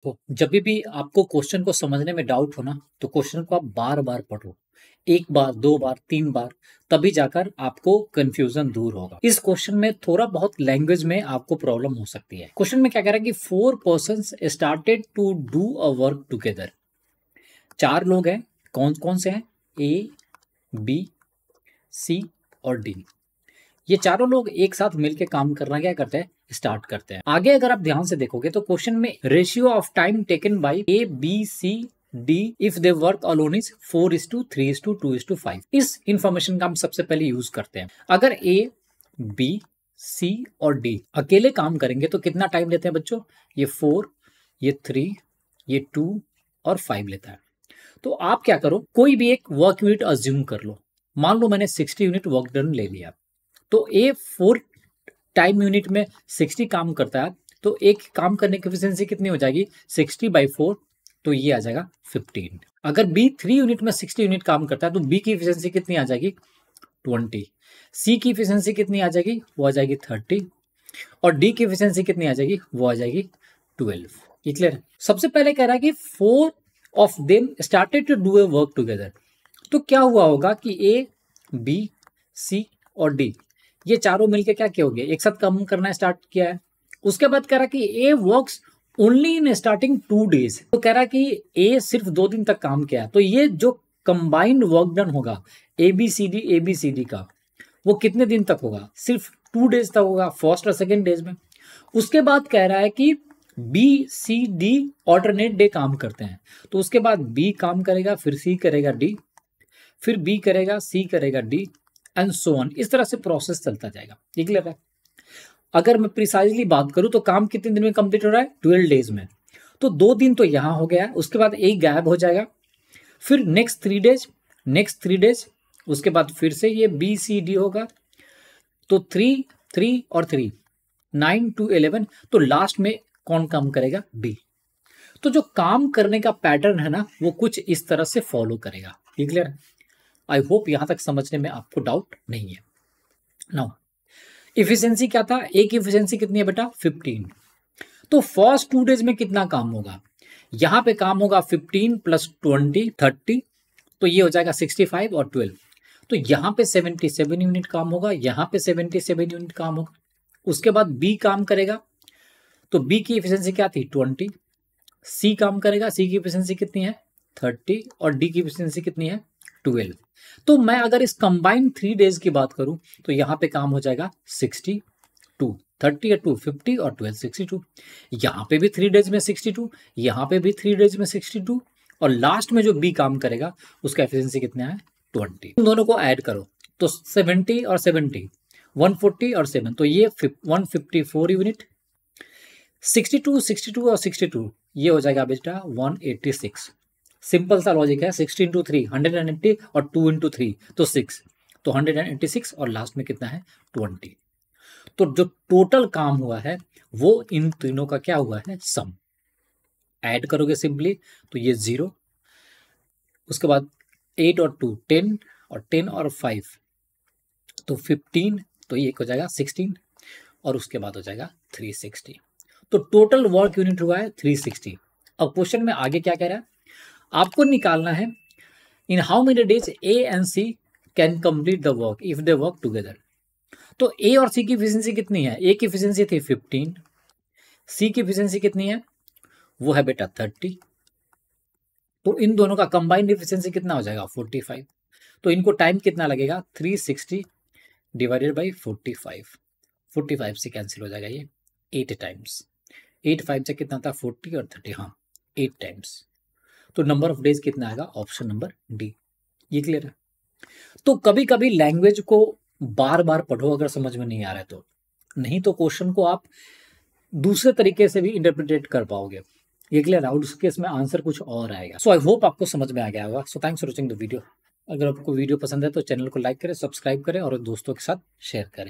तो जब भी आपको क्वेश्चन को समझने में डाउट हो ना, तो क्वेश्चन को आप बार बार पढ़ो, एक बार, दो बार, तीन बार, तभी जाकर आपको कंफ्यूजन दूर होगा। इस क्वेश्चन में थोड़ा बहुत लैंग्वेज में आपको प्रॉब्लम हो सकती है। क्वेश्चन में क्या कह रहा है कि 4 persons started to do a work together. 4 लोग हैं, कौन कौन से हैं? ए, बी, सी और डी। ये चारों लोग एक साथ मिलकर काम करना क्या करते हैं? स्टार्ट करते हैं। आगे अगर आप ध्यान से देखोगे तो क्वेश्चन में ratio of time taken by A, B, C, D if they work alone is 4:3:2:5। इस इंफॉर्मेशन का हम सबसे पहले यूज करते हैं। अगर ए, बी, सी और डी अकेले काम करेंगे तो कितना टाइम लेते हैं बच्चों? ये 4, ये 3, ये 2 और 5 लेता है। तो आप क्या करो, कोई भी एक वर्क यूनिट अज्यूम कर लो। मान लो मैंने 60 यूनिट वर्क डन ले लिया, तो ए 4 टाइम यूनिट में 60 काम करता है, तो एक काम करने की एफिशिएंसी कितनी हो जाएगी? 60/4, तो ये आ जाएगा 15। अगर बी 3 यूनिट में 60 यूनिट काम करता है तो बी की एफिशिएंसी कितनी आ जाएगी? 20। सी की एफिशिएंसी कितनी आ जाएगी? वो आ जाएगी 30। और डी की एफिशिएंसी कितनी आ जाएगी? वो आ जाएगी 12। ये क्लियर है? सबसे पहले कह रहा है कि 4 of them started to do a work together. तो क्या हुआ होगा कि ए, बी, सी और डी ये चारों मिलके क्या किया होंगे? एक साथ काम करना स्टार्ट किया है। उसके बाद कह रहा कि a works only in starting 2 days. तो कह रहा कि ए सिर्फ 2 दिन तक काम किया, तो ये जो कंबाइंड वर्क डन होगा ABCD का, वो कितने दिन तक होगा? सिर्फ 2 डेज तक होगा, फर्स्ट और सेकेंड डेज में। उसके बाद कह रहा है कि BCD ऑल्टरनेट डे काम करते हैं, तो उसके बाद बी काम करेगा, फिर सी करेगा, डी, फिर बी करेगा, सी करेगा, डी एंड सो ऑन। इस तरह से प्रोसेस चलता जाएगा। ये क्लियर है? अगर मैं प्रिसाइजली बात करूं तो काम कितने दिन में कंप्लीट हो रहा है? 12 डेज में। तो 2 दिन तो यहां हो गया है, उसके बाद एक गैप हो जाएगा, फिर नेक्स्ट 3 डेज, उसके बाद फिर से ये BCD होगा, तो 3, 3 और 3, 9 to 11, तो लास्ट में कौन काम करेगा? बी। तो जो काम करने का पैटर्न है ना, वो कुछ इस तरह से फॉलो करेगा। ये क्लियर है? आई होप यहां तक समझने में आपको डाउट नहीं है। नाउ इफिशियंसी क्या था? एक इफिशियंसी कितनी है बेटा? 15। तो फर्स्ट 2 डेज में कितना काम होगा? यहां पे काम होगा 15 + 20 30, तो ये हो जाएगा 65 और 12। तो यहां पे 77 यूनिट काम होगा, यहां पे 77 यूनिट काम होगा। उसके बाद बी काम करेगा, तो बी की इफिशियंसी क्या थी? 20। सी काम करेगा, सी की इफिशियंसी कितनी है? 30। और डी की इफिशियंसी कितनी है? 12। तो मैं अगर इस कंबाइंड 3 डेज की बात करूं तो यहां पे काम हो जाएगा 62, 30 और 2 50 और 12 62। यहां पे भी 3 डेज में 62, यहां पे भी 3 डेज में 62, और लास्ट में जो बी काम करेगा उसका एफिशिएंसी कितना है? 20। इन दोनों को ऐड करो तो 70 और 70, 140 और 7, तो ये 154 यूनिट। 62, 62 और 62, ये हो जाएगा बेटा 186। सिंपल सा लॉजिक है, 60 × 3 180 और 2 × 3 तो 6, तो 186 और लास्ट में कितना है? 20। तो जो टोटल काम हुआ है वो इन तीनों का क्या हुआ है? सम। ऐड करोगे सिंपली तो ये 0, उसके बाद 8 और 2 10, और 10 और 5 तो 15, तो ये एक हो जाएगा 16, और उसके बाद हो जाएगा 360। तो टोटल वर्क यूनिट हुआ है 360। अब क्वेश्चन में आगे क्या कह रहा है? आपको निकालना है in how many days A and C can complete the work if they work together. तो ए और सी की एफिशिएंसी कितनी है? ए की एफिशिएंसी थी 15, सी की एफिशिएंसी कितनी है? वो है बेटा 30। तो इन दोनों का कंबाइंड एफिशिएंसी कितना हो जाएगा? 45। तो इनको टाइम कितना लगेगा? 360 डिवाइडेड बाई 45, 45 से कैंसिल हो जाएगा ये 8 टाइम्स। 8 5 से कितना था? 40 और 30, हाँ 8 टाइम्स। तो नंबर ऑफ डेज कितना आएगा? Option number D. ये क्लियर है? तो कभी कभी लैंग्वेज को बार बार पढ़ो अगर समझ में नहीं आ रहा है तो, नहीं तो क्वेश्चन को आप दूसरे तरीके से भी इंटरप्रिटेट कर पाओगे। ये क्लियर है? और उस केस में आंसर कुछ और आएगा। सो आई होप आपको समझ में आ गया होगा। So thanks for watching the video. अगर आपको वीडियो पसंद है तो चैनल को लाइक करें, सब्सक्राइब करें और दोस्तों के साथ शेयर करें।